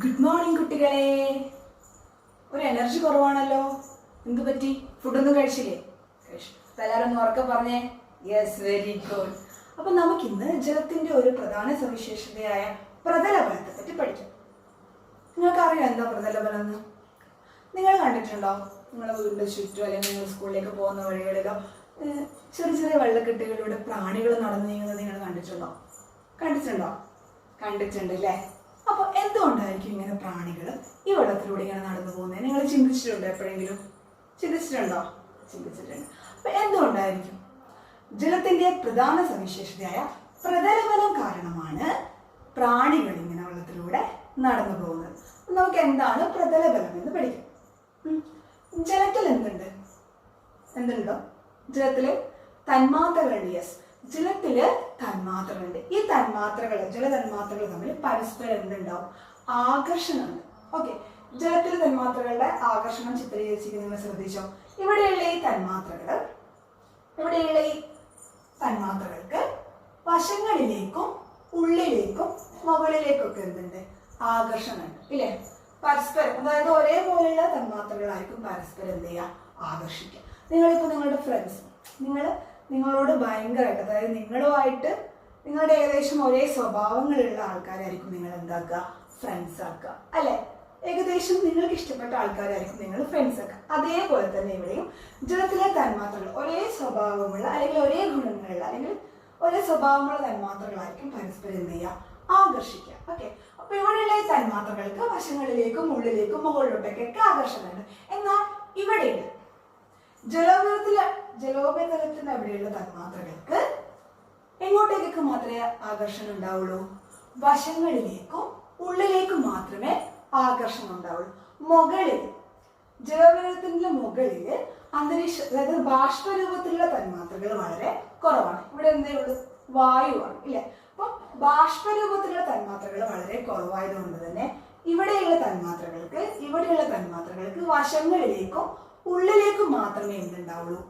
Good morning കുട്ടികളെ. ഒരു energy കുറവാണല്ലോ, എന്ത് പറ്റി? ഫുഡൊന്നും കഴിച്ചില്ലേ? എല്ലാവരും ഒന്ന് ഉറക്കെ പറഞ്ഞേ. Yes, very good. അപ്പൊ നമുക്കിന്ന് ജലത്തിന്റെ ഒരു പ്രധാന സവിശേഷതയായ പ്രതലബലത്തെ പറ്റി പഠിക്കാം. നിങ്ങൾക്കറിയാം എന്താ പ്രതലബലം എന്ന്? നിങ്ങൾ കണ്ടിട്ടുണ്ടോ? നിങ്ങളുടെ വീടിന്റെ ചുറ്റും അല്ലെങ്കിൽ നിങ്ങൾ സ്കൂളിലേക്ക് പോകുന്ന വഴികളിലോ ചെറിയ ചെറിയ വെള്ളക്കെട്ടുകളിലൂടെ പ്രാണികൾ നടന്നു നീങ്ങുന്നത് നിങ്ങൾ കണ്ടിട്ടുണ്ടോ? കണ്ടിട്ടുണ്ട് അല്ലേ? അപ്പൊ എന്തുകൊണ്ടായിരിക്കും ഇങ്ങനെ പ്രാണികൾ ഈ വെള്ളത്തിലൂടെ ഇങ്ങനെ നടന്നു പോകുന്നത്? നിങ്ങൾ ചിന്തിച്ചിട്ടുണ്ടോ? എപ്പോഴെങ്കിലും ചിന്തിച്ചിട്ടുണ്ടോ? ചിന്തിച്ചിട്ടുണ്ട്. അപ്പൊ എന്തുകൊണ്ടായിരിക്കും? ജലത്തിന്റെ പ്രധാന സവിശേഷതയായ പ്രതലബലം കാരണമാണ് പ്രാണികൾ ഇങ്ങനെ വെള്ളത്തിലൂടെ നടന്നു പോകുന്നത്. നമുക്ക് എന്താണ് പ്രതലബലം എന്ന് പഠിക്കാം. ജലത്തിൽ എന്തുണ്ടോ? ജലത്തില് തന്മാത്രകളുണ്ട്. യെസ്, ജലത്തില് തന്മാത്രകളുണ്ട്. ഈ ജലതന്മാത്രകൾ തമ്മിൽ പരസ്പരം എന്തുണ്ടാവും? ആകർഷണമുണ്ട്. ഓക്കെ, ജലത്തിലെ തന്മാത്രകളുടെ ആകർഷണം ചിത്രീകരിച്ചിരിക്കുന്നത് നിങ്ങൾ ശ്രദ്ധിച്ചോ? ഇവിടെയുള്ള ഈ തന്മാത്രകൾക്ക് വശങ്ങളിലേക്കും ഉള്ളിലേക്കും മുകളിലേക്കും ഒക്കെ എന്തുണ്ട്? ആകർഷണമുണ്ട് ഇല്ലേ? പരസ്പരം, അതായത് ഒരേപോലെയുള്ള തന്മാത്രകളായിരിക്കും പരസ്പരം എന്ത് ചെയ്യുക? ആകർഷിക്കുക. നിങ്ങളിപ്പോൾ നിങ്ങളുടെ ഫ്രണ്ട്സ്, നിങ്ങളോട് ഭയങ്കരമായിട്ട്, അതായത് നിങ്ങളുമായിട്ട് നിങ്ങളുടെ ഏകദേശം ഒരേ സ്വഭാവങ്ങളുള്ള ആൾക്കാരായിരിക്കും നിങ്ങൾ എന്താക്കുക? ഫ്രണ്ട്സ് ആക്കുക അല്ലെ? ഏകദേശം നിങ്ങൾക്ക് ഇഷ്ടപ്പെട്ട ആൾക്കാരായിരിക്കും നിങ്ങൾ ഫ്രണ്ട്സ് ആക്കുക. അതേപോലെ തന്നെ ഇവിടെയും ജലത്തിലെ തന്മാത്രകൾ ഒരേ സ്വഭാവമുള്ള അല്ലെങ്കിൽ ഒരേ ഗുണങ്ങളുള്ള അല്ലെങ്കിൽ ഒരേ സ്വഭാവമുള്ള തന്മാത്രകളായിരിക്കും പരസ്പരം എന്ത് ചെയ്യുക? ആകർഷിക്കുക. ഓക്കെ, അപ്പൊ ഇവിടെയുള്ള ഈ തന്മാത്രകൾക്ക് വശങ്ങളിലേക്കും ഉള്ളിലേക്കും മുകളിലോട്ടേക്കൊക്കെ ആകർഷണമുണ്ട്. എന്നാൽ ഇവിടെയുണ്ട് ജലോപരിതലത്തിന് അവിടെയുള്ള തന്മാത്രകൾക്ക് എങ്ങോട്ടേക്കൊക്കെ മാത്രമേ ആകർഷണം ഉണ്ടാവുള്ളൂ? വശങ്ങളിലേക്കും ഉള്ളിലേക്കും മാത്രമേ ആകർഷണം ഉണ്ടാവുള്ളൂ. ജലോപരിതലത്തിന്റെ മുകളില് അതായത് ബാഷ്പരൂപത്തിലുള്ള തന്മാത്രകൾ വളരെ കുറവാണ്. ഇവിടെ എന്തേ ഉള്ളൂ? വായുവാണ് ഇല്ലേ? അപ്പൊ ബാഷ്പരൂപത്തിലുള്ള തന്മാത്രകൾ വളരെ കുറവായതുകൊണ്ട് തന്നെ ഇവിടെയുള്ള തന്മാത്രകൾക്ക് വശങ്ങളിലേക്കും ഉള്ളിലേക്കും മാത്രമേ എന്തുണ്ടാവുള്ളൂ?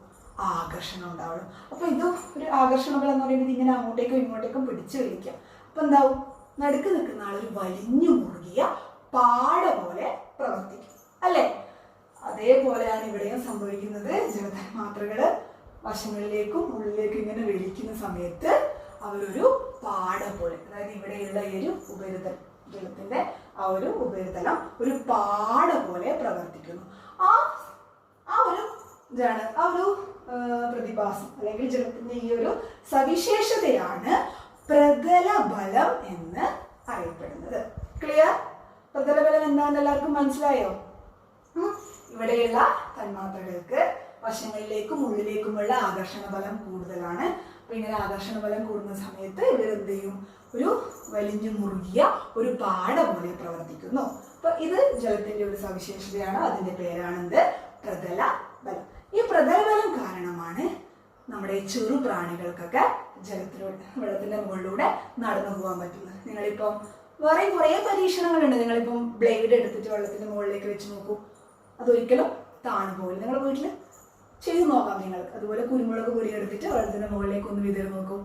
ആകർഷണം ഉണ്ടാവുള്ളൂ. അപ്പൊ ഇത് ഒരു ആകർഷണങ്ങൾ എന്ന് പറയുന്നത് ഇങ്ങനെ അങ്ങോട്ടേക്കും ഇങ്ങോട്ടേക്കും പിടിച്ചു വലിക്കാം. അപ്പൊ എന്താവും? നടുക്ക് നിൽക്കുന്ന ആളൊരു വലിഞ്ഞു മുറുകിയ പാട പോലെ പ്രവർത്തിക്കും അല്ലെ? അതേപോലെയാണ് ഇവിടെയും സംഭവിക്കുന്നത്. ജലതന്മാത്രകള് വശങ്ങളിലേക്കും ഉള്ളിലേക്കും ഇങ്ങനെ വലിക്കുന്ന സമയത്ത് അവരൊരു പാട പോലെ, അതായത് ഇവിടെയുള്ള ഈ ഒരു ഉപരിതലം, ജലത്തിന്റെ ആ ഒരു ഉപരിതലം ഒരു പാട പോലെ പ്രവർത്തിക്കുന്നു. ആ ഒരു പ്രതിഭാസം അല്ലെങ്കിൽ ജലത്തിന്റെ ഈ ഒരു സവിശേഷതയാണ് പ്രതലബലം എന്ന് അറിയപ്പെടുന്നത്. ക്ലിയർ? പ്രതലബലം എന്താണെന്ന് എല്ലാവർക്കും മനസ്സിലായോ? ഇവിടെയുള്ള തന്മാത്രകൾക്ക് വശങ്ങളിലേക്കും ഉള്ളിലേക്കുമുള്ള ആകർഷണ ബലം കൂടുതലാണ്. അപ്പൊ ഇങ്ങനെ ആകർഷണ ബലം കൂടുന്ന സമയത്ത് ഇവരെന്ത് ചെയ്യും? ഒരു വലിഞ്ഞു മുറുകിയ ഒരു പാട പോലെ പ്രവർത്തിക്കുന്നു. അപ്പൊ ഇത് ജലത്തിന്റെ ഒരു സവിശേഷതയാണ്. അതിന്റെ പേരാണെന്ത്? പ്രതലബലം. ഈ പ്രതലബലം കാരണമാണ് നമ്മുടെ ചെറു പ്രാണികൾക്കൊക്കെ വെള്ളത്തിന്റെ മുകളിലൂടെ നടന്നു പോകാൻ പറ്റുന്നത്. നിങ്ങളിപ്പം വേറെ കുറേ പരീക്ഷണങ്ങളുണ്ട്. നിങ്ങളിപ്പം ബ്ലേഡ് എടുത്തിട്ട് വെള്ളത്തിന്റെ മുകളിലേക്ക് വെച്ച് നോക്കൂ, അതൊരിക്കലും താണു പോകില്ല. നിങ്ങളുടെ വീട്ടിൽ ചെയ്ത് നോക്കാം നിങ്ങൾക്ക്. അതുപോലെ കുരുമുളക് പൊടി എടുത്തിട്ട് വെള്ളത്തിന്റെ മുകളിലേക്ക് ഒന്ന് വിതറി നോക്കൂ.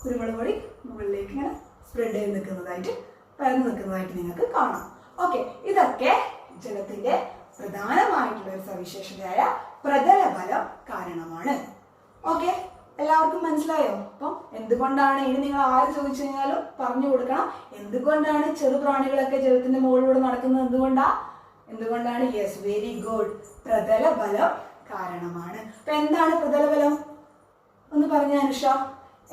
കുരുമുളക് പൊടി മുകളിലേക്ക് ഇങ്ങനെ സ്പ്രെഡ് ചെയ്ത് പരന്നു നിൽക്കുന്നതായിട്ട് നിങ്ങൾക്ക് കാണാം. ഓക്കെ, ഇതൊക്കെ ജലത്തിന്റെ പ്രധാനമായിട്ടുള്ള ഒരു സവിശേഷതയായ പ്രതലബലം കാരണമാണ്. ഓക്കെ, എല്ലാവർക്കും മനസ്സിലായോ? അപ്പം എന്തുകൊണ്ടാണ്, ഇനി നിങ്ങൾ ആര് ചോദിച്ചു കഴിഞ്ഞാലും പറഞ്ഞു കൊടുക്കണം, എന്തുകൊണ്ടാണ് ചെറുപ്രാണികളൊക്കെ ജലത്തിന്റെ മുകളിലൂടെ നടക്കുന്നത്? എന്തുകൊണ്ടാണ്? Yes, very good. പ്രതലബലം കാരണമാണ്. അപ്പൊ എന്താണ് പ്രതലബലം? ഒന്ന് പറഞ്ഞ അനുഷ,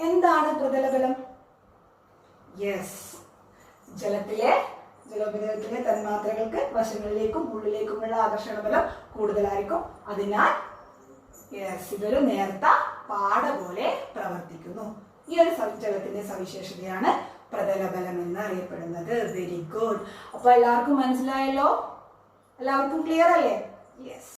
എന്താണ് പ്രതലബലം? യെസ്, ജലോപരിതലത്തിലെ തന്മാത്രകൾക്ക് വശങ്ങളിലേക്കും ഉള്ളിലേക്കുമുള്ള ആകർഷണ ബലം കൂടുതലായിരിക്കും. അതിനാൽ ഇതൊരു നേർത്ത പാട പോലെ പ്രവർത്തിക്കുന്നു. ഈ ഒരു ജലത്തിന്റെ സവിശേഷതയാണ് പ്രതലബലം എന്ന് അറിയപ്പെടുന്നത്. Very good. അപ്പൊ എല്ലാവർക്കും മനസ്സിലായല്ലോ? എല്ലാവർക്കും ക്ലിയർ അല്ലേ? യെസ്.